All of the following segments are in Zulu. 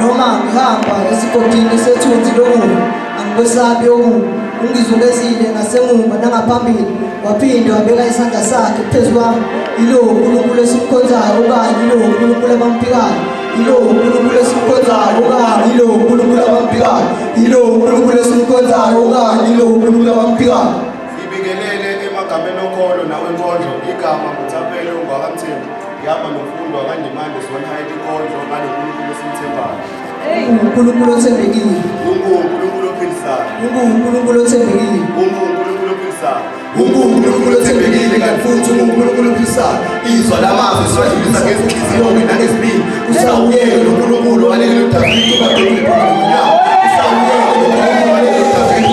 noma ngihamba esigodini sethunzi lokubi angikwesabi okubi ungizungezile ngasemuva nangaphambili waphinde wabeka isandla sakhe phezu kwami yilo uNkulunkulu esimkhonzayo okanye yilo uNkulunkulu abamphikayo yilo uNkulunkulu esimkhonzayo okanye yilo uNkulunkulu abamphikayo yilo uNkulunkulu esimkhonzayo okanye yilo uNkulunkulu abamphikayo. Sibingelele emagameni okholo nawenkondlo igama nguThapelo ungwakamthembu ngihamba nomfundo wakandimande siwanhayela inkondlo ngalo uNkulunkulu esimthembayo. uNkulunkulu othembekile uNkulunkulu ophilisayo uNkulunkulu othembekile uNkulunkulu ophilisayo uNkulunkulu othembekile kanti futhi uNkulunkulu ophilisayo. Izwa lamazwi siwadlulisa ngezinhliziyo nangesibindi. Usawuyeke noNkulunkulu walelo Davide ubadlule phakathi usawuyeke noNkulunkulu walelo Davide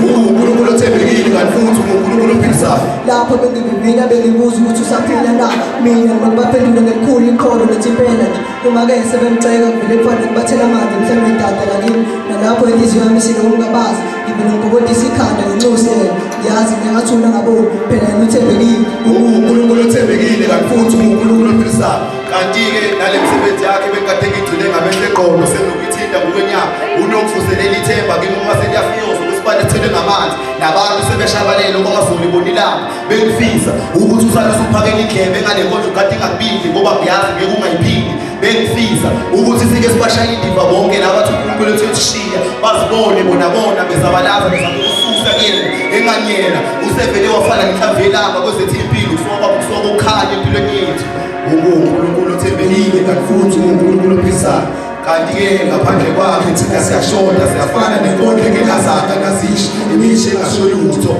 uNkulunkulu othembekile kanti futhi uNkulunkulu ophilisayo. lapho bengivivinya bengibuza ukuthi usaphila na mina ngibaphendula ngelikhulu ikholo nethi impela nje uma-ke sebemceka kuvele kufanele kubathela amanzi mhlawumbe idada lakini nalapho inhliziyo yami isinokungabazi ngivele ngigobodisa ikhanda ngenxusi yena yazi ngiyangathula ngaboni phela yena uthembekile uNkulunkulu othembekile kanti futhi uNkulunkulu ophilisayo. Kanti-ke nale msebenzi yakhe bekade ngigcine ngamehlo eqolo senokuyithinta ngokwenyama unokuvuselela ithemba kimi uma seliyafika usibalethele ngamanzi nabantu sebeshabalele okwazolibona ilanga bengifisa ukuthi usale usuphakela indlebe ngale nkondlo kade ingakubindi ngoba ngiyazi ngeke ungayiphindi. Bengifisa ukuthi sike sibashaya indiva bonke labathi uNkulunkulu ethethishiya bazibone bona bezabalaza bezakususa kuyena enganyela usevele wafana ngithavelanga kwezethu impilo kusoka ukhanya empilweni yethu. uNkulunkulu othembekile kanti futhi uNkulunkulu ophilisayo. Kanti-ke ngaphandle kwakhe thina siyashoda siyafana nenkondlo engenazanga ngazisho imisho engasho lutho.